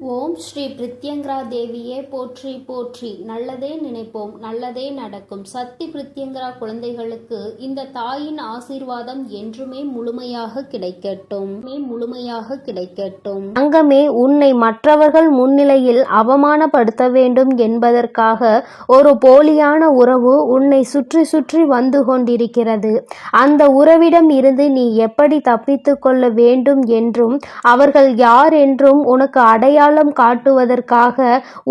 ஓம் ஸ்ரீ பிரித்யங்கரா தேவியே போற்றி போற்றி. நல்லதே நினைப்போம், நல்லதே நடக்கும். சக்தி பிரித்யங்கரா குழந்தைகளுக்கு இந்த தாயின் ஆசீர்வாதம் என்றுமே முழுமையாக கிடைக்கட்டும், முழுமையாக கிடைக்கட்டும். தங்கமே, உன்னை மற்றவர்கள் முன்னிலையில் அவமானப்படுத்த வேண்டும் என்பதற்காக ஒரு போலியான உறவு உன்னை சுற்றி சுற்றி வந்து கொண்டிருக்கிறது. அந்த உறவிடம் இருந்து நீ எப்படி தப்பித்து கொள்ள வேண்டும் என்றும் அவர்கள் யார் என்றும் உனக்கு அடையாளம் காட்டுவதற்காக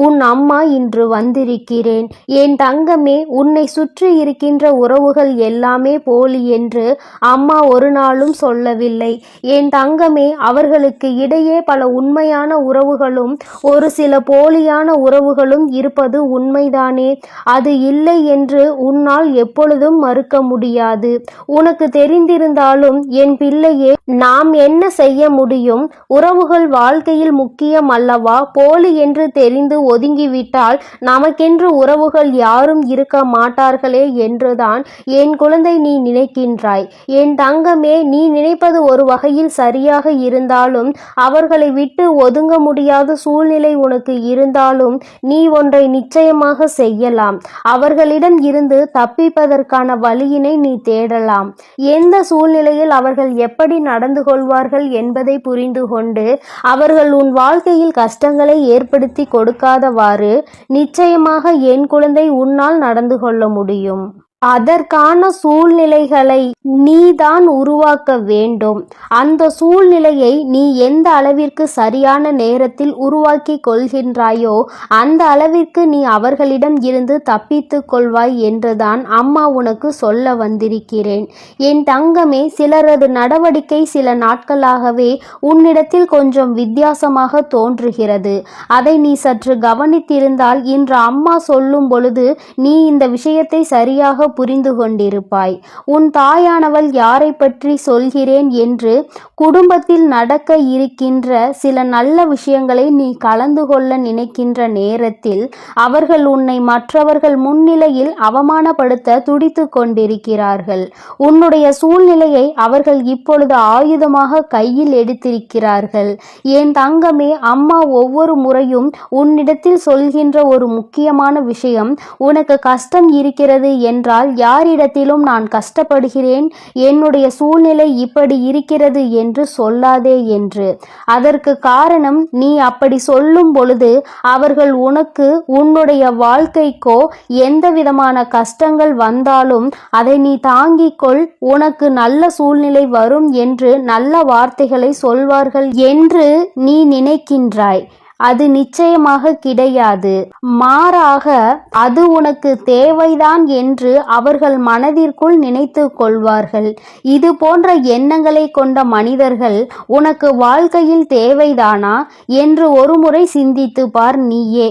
உன் அம்மா இன்று வந்திருக்கிறேன். என் தங்கமே, உன்னை சுற்றி இருக்கின்ற உறவுகள் எல்லாமே போலி என்று அம்மா ஒரு நாளும் சொல்லவில்லை. என் தங்கமே, அவர்களுக்கு இடையே பல உண்மையான உறவுகளும் ஒரு சில போலியான உறவுகளும் இருப்பது உண்மைதானே. அது இல்லை என்று உன்னால் எப்பொழுதும் மறுக்க முடியாது. உனக்கு தெரிந்திருந்தாலும் என் பிள்ளையே, நாம் என்ன செய்ய முடியும்? உறவுகள் வாழ்க்கையில் முக்கியம் அல்லவா? போலி என்று தெரிந்து ஒதுங்கிவிட்டால் நமக்கென்று உறவுகள் யாரும் இருக்க மாட்டார்களே என்றுதான் என் குழந்தை நீ நினைக்கின்றாய். என் தங்கமே, நீ நினைப்பது ஒரு வகையில் சரியாக இருந்தாலும் அவர்களை விட்டு ஒதுங்க முடியாத சூழ்நிலை உனக்கு இருந்தாலும் நீ ஒன்றை நிச்சயமாக செய்யலாம். அவர்களிடம் இருந்து தப்பிப்பதற்கான வழியினை நீ தேடலாம். எந்த சூழ்நிலையில் அவர்கள் எப்படி நடந்து கொள்வார்கள் என்பதை புரிந்து கொண்டு அவர்கள் உன் வாழ்க்கையில் கஷ்டங்களை ஏற்படுத்தி கொடுக்காதவாறு நிச்சயமாக என் குழந்தை உன்னால் நடந்து கொள்ள முடியும். அதற்கான சூழ்நிலைகளை நீதான் உருவாக்க வேண்டும். அந்த சூழ்நிலையை நீ எந்த அளவிற்கு சரியான நேரத்தில் உருவாக்கி கொள்கின்றாயோ அந்த அளவிற்கு நீ அவர்களிடம் இருந்து தப்பித்து கொள்வாய் என்றுதான் அம்மா உனக்கு சொல்ல வந்திருக்கிறேன். என் தங்கமே, சிலரது நடவடிக்கை சில நாட்களாகவே உன்னிடத்தில் கொஞ்சம் வித்தியாசமாக தோன்றுகிறது. அதை நீ சற்று கவனித்திருந்தால் இன்று அம்மா சொல்லும் பொழுது நீ இந்த விஷயத்தை சரியாக புரிந்து கொண்டிருப்பாய். உன் தாயானவள் யாரை பற்றி சொல்கிறேன் என்று குடும்பத்தில் நடக்க இருக்கின்ற சில நல்ல விஷயங்களை நீ கலந்து கொள்ள நினைக்கின்ற நேரத்தில் அவர்கள் உன்னை மற்றவர்கள் முன்னிலையில் அவமானப்படுத்த துடித்து கொண்டிருக்கிறார்கள். உன்னுடைய சூழ்நிலையை அவர்கள் இப்பொழுது ஆயுதமாக கையில் எடுத்திருக்கிறார்கள். என் தங்கமே, அம்மா ஒவ்வொரு முறையும் உன்னிடத்தில் சொல்கின்ற ஒரு முக்கியமான விஷயம், உனக்கு கஷ்டம் இருக்கிறது என்றால் யாரிடத்திலும் நான் கஷ்டப்படுகிறேன், என்னுடைய சூழ்நிலை இப்படி இருக்கிறது என்று சொல்லாதே என்று. அதற்கு காரணம், நீ அப்படி சொல்லும் பொழுது அவர்கள் உனக்கு உன்னுடைய வாழ்க்கைக்கோ எந்த விதமான கஷ்டங்கள் வந்தாலும் அதை நீ தாங்கிக்கொள், உனக்கு நல்ல சூழ்நிலை வரும் என்று நல்ல வார்த்தைகளை சொல்வார்கள் என்று நீ நினைக்கின்றாய். அது நிச்சயமாக கிடையாது. மாறாக அது உனக்கு தேவைதான் என்று அவர்கள் மனதிற்குள் நினைத்து கொள்வார்கள். இது போன்ற எண்ணங்களை கொண்ட மனிதர்கள் உனக்கு வாழ்க்கையில் தேவைதானா என்று ஒருமுறை சிந்தித்து பார் நீயே.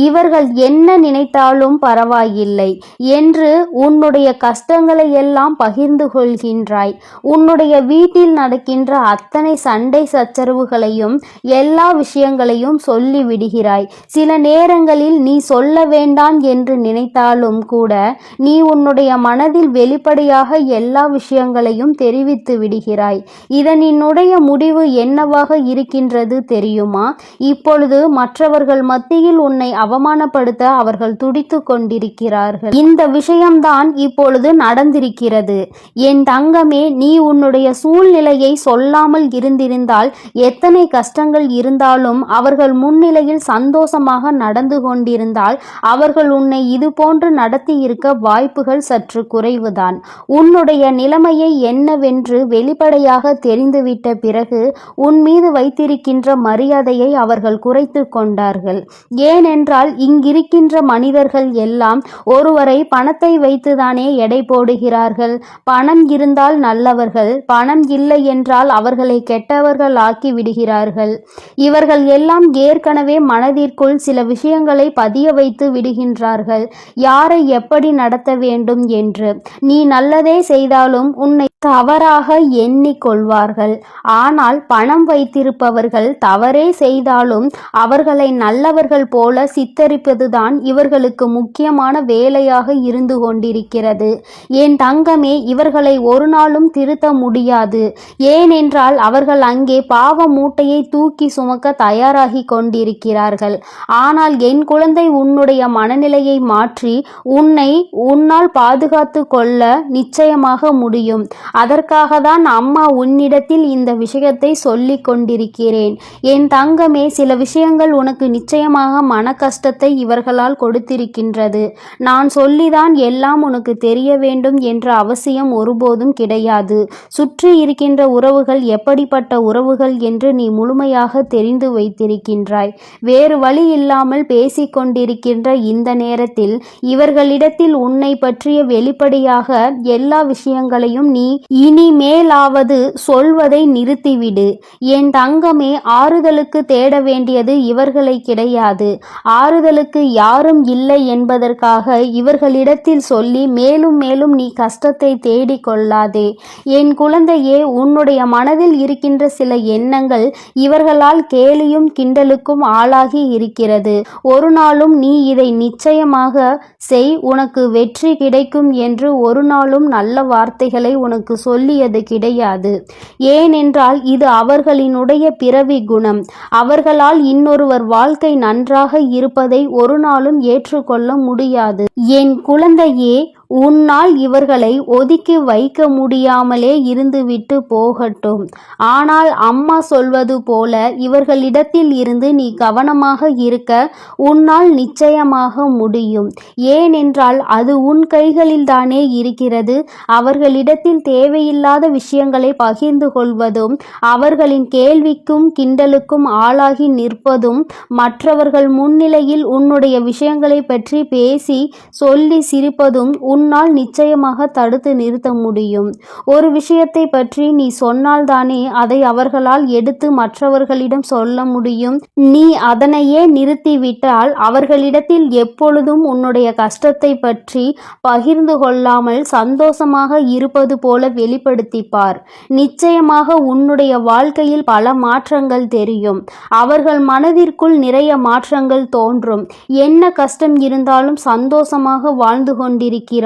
இவர்கள் என்ன நினைத்தாலும் பரவாயில்லை என்று உன்னுடைய கஷ்டங்களை எல்லாம் பகிர்ந்து கொள்கின்றாய். உன்னுடைய வீட்டில் நடக்கின்ற அத்தனை சண்டை சச்சரவுகளையும் எல்லா விஷயங்களையும் சொல்லி விடுகிறாய். சில நேரங்களில் நீ சொல்ல வேண்டாம் என்று நினைத்தாலும் கூட நீ உன்னுடைய மனதில் வெளிப்படையாக எல்லா விஷயங்களையும் தெரிவித்து விடுகிறாய். இதனுடைய முடிவு என்னவாக இருக்கின்றது தெரியுமா? இப்பொழுது மற்றவர்கள் மத்தியில் உன்னை அவமானப்படுத்த அவர்கள் துடித்து கொண்டிருக்கிறார்கள். இந்த விஷயம்தான் இப்பொழுது நடந்திருக்கிறது. என் தங்கமே, நீ உன்னுடைய சூழ்நிலையை சொல்லாமல் இருந்திருந்தால் எத்தனை கஷ்டங்கள் இருந்தாலும் அவர்கள் முன்னிலையில் சந்தோஷமாக நடந்து கொண்டிருந்தால் அவர்கள் உன்னை இது போன்று நடத்தி இருக்க வாய்ப்புகள் சற்று குறைவுதான். உன்னுடைய நிலைமையை என்னவென்று வெளிப்படையாக தெரிந்துவிட்ட பிறகு உன் மீது வைத்திருக்கின்ற மரியாதையை அவர்கள் குறைத்து கொண்டார்கள். ஏனென்றால் இங்கிருக்கின்ற மனிதர்கள் எல்லாம் ஒருவரை பணத்தை வைத்துதானே எடை போடுகிறார்கள். பணம் இருந்தால் நல்லவர்கள், பணம் இல்லை என்றால் அவர்களை கெட்டவர்கள் ஆக்கி விடுகிறார்கள். இவர்கள் எல்லாம் ஏற்கனவே மனதிற்குள் சில விஷயங்களை பதிய வைத்து விடுகின்றார்கள், யாரை எப்படி நடத்த வேண்டும் என்று. நீ நல்லதே செய்தாலும் உன்னை தவறாக எண்ணிக்கொள்வார்கள். ஆனால் பணம் வைத்திருப்பவர்கள் தவறே செய்தாலும் அவர்களை நல்லவர்கள் போல சித்தரிப்பதுதான் இவர்களுக்கு முக்கியமான வேலையாக இருந்து கொண்டிருக்கிறது. என் தங்கமே, இவர்களை ஒரு நாளும் திருத்த முடியாது. ஏனென்றால் அவர்கள் அங்கே பாவ மூட்டையை தூக்கி சுமக்க தயாராகி கொண்டிருக்கிறார்கள். ஆனால் என் குழந்தை உன்னுடைய மனநிலையை மாற்றி உன்னால் பாதுகாத்து கொள்ள நிச்சயமாக முடியும். அதற்காக தான் அம்மா உன்னிடத்தில் இந்த விஷயத்தை சொல்லிக் கொண்டிருக்கிறேன். என் தங்கமே, சில விஷயங்கள் உனக்கு நிச்சயமாக மன கஷ்டத்தை இவர்களால் கொடுத்திருக்கின்றது. நான் சொல்லிதான் எல்லாம் உனக்கு தெரிய வேண்டும் என்ற அவசியம் ஒருபோதும் கிடையாது. சுற்றி இருக்கின்ற உறவுகள் எப்படிப்பட்ட உறவுகள் என்று நீ முழுமையாக தெரிந்து வைத்திருக்கின்றாய். வேறு வழி இல்லாமல் பேசிக்கொண்டிருக்கின்ற இந்த நேரத்தில் இவர்களிடத்தில் உன்னை பற்றிய வெளிப்படையாக எல்லா விஷயங்களையும் நீ இனிமேலாவது சொல்வதை நிறுத்திவிடு. என் தங்கமே, ஆறுதலுக்கு தேட வேண்டியது இவர்களை கிடையாது. ஆறுதலுக்கு யாரும் இல்லை என்பதற்காக இவர்களிடத்தில் சொல்லி மேலும் மேலும் நீ கஷ்டத்தை தேடிக் கொள்ளாதே. என் குழந்தையே, உன்னுடைய மனதில் இருக்கின்ற சில எண்ணங்கள் இவர்களால் கேலியும் கிண்டலுக்கும் ஆளாகி இருக்கிறது. ஒரு நாளும் நீ இதை நிச்சயமாக செய், உனக்கு வெற்றி கிடைக்கும் என்று ஒரு நாளும் நல்ல வார்த்தைகளை உனக்கு சொல்லியது கிடையாது. ஏனென்றால் இது அவர்களினுடைய பிறவி குணம். அவர்களால் இன்னொருவர் வாழ்க்கை நன்றாக இருப்பதை ஒரு நாளும் ஏற்றுக்கொள்ள முடியாது. என் குழந்தையே, உன்னால் இவர்களை ஒதுக்கி வைக்க முடியாமலே இருந்துவிட்டு போகட்டும். ஆனால் அம்மா சொல்வது போல இவர்களிடத்தில் இருந்து நீ கவனமாக இருக்க உன்னால் நிச்சயமாக முடியும். ஏனென்றால் அது உன் கைகளில்தானே இருக்கிறது. அவர்களிடத்தில் தேவையில்லாத விஷயங்களை பகிர்ந்து கொள்வதும் அவர்களின் கேள்விக்கும் கிண்டலுக்கும் ஆளாகி நிற்பதும் மற்றவர்கள் முன்னிலையில் உன்னுடைய விஷயங்களை பற்றி பேசி சொல்லி சிரிப்பதும் உன்னால் நிச்சயமாக தடுத்து நிறுத்த முடியும். ஒரு விஷயத்தை பற்றி நீ சொன்னால்தானே அதை அவர்களால் எடுத்து மற்றவர்களிடம் சொல்ல முடியும். நீ அதனையே நிறுத்திவிட்டால் அவர்களிடத்தில் எப்பொழுதும் உன்னுடைய கஷ்டத்தை பற்றி பகிர்ந்து கொள்ளாமல் சந்தோஷமாக இருப்பது போல வெளிப்படுத்திப்பார். நிச்சயமாக உன்னுடைய வாழ்க்கையில் பல மாற்றங்கள் தெரியும். அவர்கள் மனதிற்குள் நிறைய மாற்றங்கள் தோன்றும். என்ன கஷ்டம் இருந்தாலும் சந்தோஷமாக வாழ்ந்து கொண்டிருக்கிறான்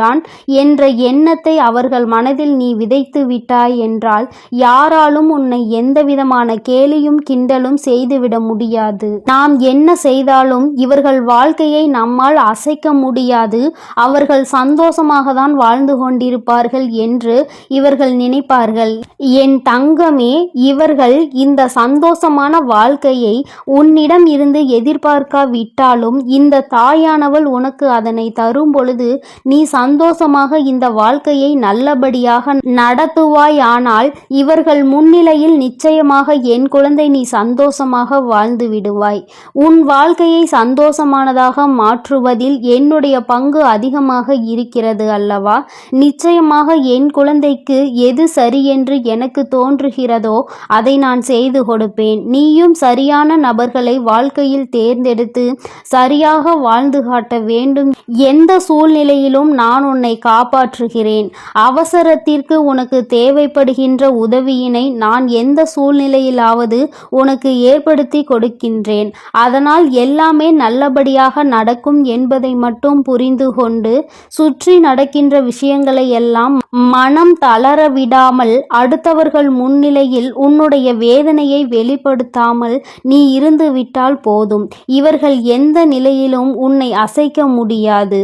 என்ற எண்ணத்தை அவர்கள் மனதில் நீ விதைத்து விட்டாய் என்றால் யாராலும் உன்னை எந்தவிதமான கேலியும் கிண்டலும் செய்துவிட முடியாது. நாம் என்ன செய்தாலும் இவர்கள் வாழ்க்கையை நம்மால் அசைக்க முடியாது. அவர்கள் சந்தோஷமாக தான் வாழ்ந்து கொண்டிருப்பார்கள் என்று இவர்கள் நினைப்பார்கள். என் தங்கமே, இவர்கள் இந்த சந்தோஷமான வாழ்க்கையை உன்னிடம் இருந்து எதிர்பார்க்காவிட்டாலும் இந்த தாயானவள் உனக்கு அதனை தரும் பொழுது நீ சந்தோஷமாக இந்த வாழ்க்கையை நல்லபடியாக நடத்துவாய். ஆனால் இவர்கள் முன்னிலையில் நிச்சயமாக என் குழந்தை நீ சந்தோஷமாக வாழ்ந்து விடுவாய். உன் வாழ்க்கையை சந்தோஷமானதாக மாற்றுவதில் என்னுடைய பங்கு அதிகமாக இருக்கிறது அல்லவா? நிச்சயமாக என் குழந்தைக்கு எது சரி என்று எனக்கு தோன்றுகிறதோ அதை நான் செய்து கொடுப்பேன். நீயும் சரியான நபர்களை வாழ்க்கையில் தேர்ந்தெடுத்து சரியாக வாழ்ந்து காட்ட வேண்டும். எந்த சூழ்நிலையிலும் நான் உன்னை காப்பாற்றுகிறேன். அவசரத்திற்கு உனக்கு தேவைப்படுகின்ற உதவியினை நான் எந்த சூழ்நிலையிலாவது உனக்கு ஏற்படுத்தி கொடுக்கின்றேன். அதனால் எல்லாமே நல்லபடியாக நடக்கும் என்பதை மட்டும் புரிந்து கொண்டு சுற்றி நடக்கின்ற விஷயங்களை எல்லாம் மனம் தளர விடாமல் அடுத்தவர்கள் முன்னிலையில் உன்னுடைய வேதனையை வெளிப்படுத்தாமல் நீ இருந்து விட்டால் போதும். இவர்கள் எந்த நிலையிலும் உன்னை அசைக்க முடியாது.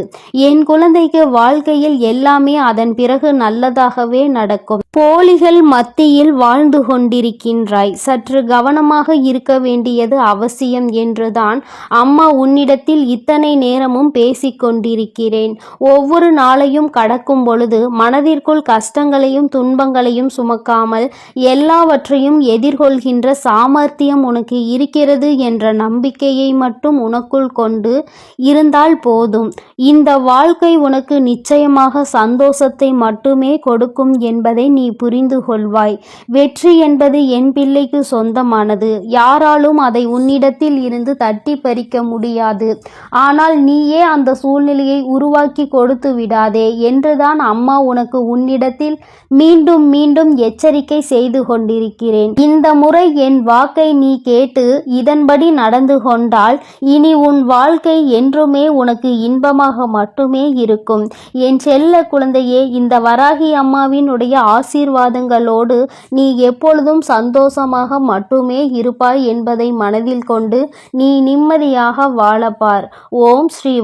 என் குழந்தைக்கு வாழ்க்கையில் எல்லாமே அதன் பிறகு நல்லதாகவே நடக்கும். போலிகள் மத்தியில் வாழ்ந்து கொண்டிருக்கின்றாய். சற்று கவனமாக இருக்க வேண்டியது அவசியம் என்றுதான் அம்மா உன்னிடத்தில் இத்தனை நேரமும் பேசிக்கொண்டிருக்கிறேன். ஒவ்வொரு நாளையும் கடக்கும் பொழுது மனதிற்குள் கஷ்டங்களையும் துன்பங்களையும் சுமக்காமல் எல்லாவற்றையும் எதிர்கொள்கின்ற சாமர்த்தியம் உனக்கு இருக்கிறது என்ற நம்பிக்கையை மட்டும் உனக்குள் கொண்டு இருந்தால் போதும். இந்த வாழ்க்கை உனக்கு நிச்சயமாக சந்தோஷத்தை மட்டுமே கொடுக்கும் என்பதை நீ புரிந்து கொள்வாய். வெற்றி என்பது என் பிள்ளைக்கு சொந்தமானது. யாராலும் அதை உன்னிடத்தில் இருந்து தட்டி பறிக்க முடியாது. ஆனால் நீயே அந்த சூழ்நிலையை உருவாக்கி கொடுத்து விடாதே என்றுதான் அம்மா உனக்கு உன்னிடத்தில் மீண்டும் மீண்டும் எச்சரிக்கை செய்து கொண்டிருக்கிறேன். இந்த முறை என் வாக்கை நீ கேட்டு இதன்படி நடந்து கொண்டால் இனி உன் வாழ்க்கை என்றுமே உனக்கு இன்பமாக மட்டுமே இருக்கும். என் செல்ல குழந்தையே, இந்த வராகி அம்மாவினுடைய ஆசீர்வாதங்களோடு நீ எப்பொழுதும் சந்தோஷமாக மட்டுமே இருப்பாய் என்பதை மனதில் கொண்டு நீ நிம்மதியாக வாழப்பார். ஓம் ஸ்ரீ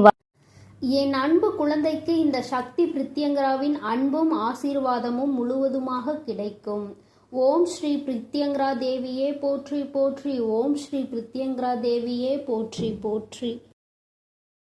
என் அன்பு குழந்தைக்கு இந்த சக்தி பிரித்யங்கராவின் அன்பும் ஆசீர்வாதமும் முழுவதுமாக கிடைக்கும். ஓம் ஸ்ரீ பிரித்யங்கரா தேவியே போற்றி போற்றி. ஓம் ஸ்ரீ பிரித்யங்கரா தேவியே போற்றி போற்றி.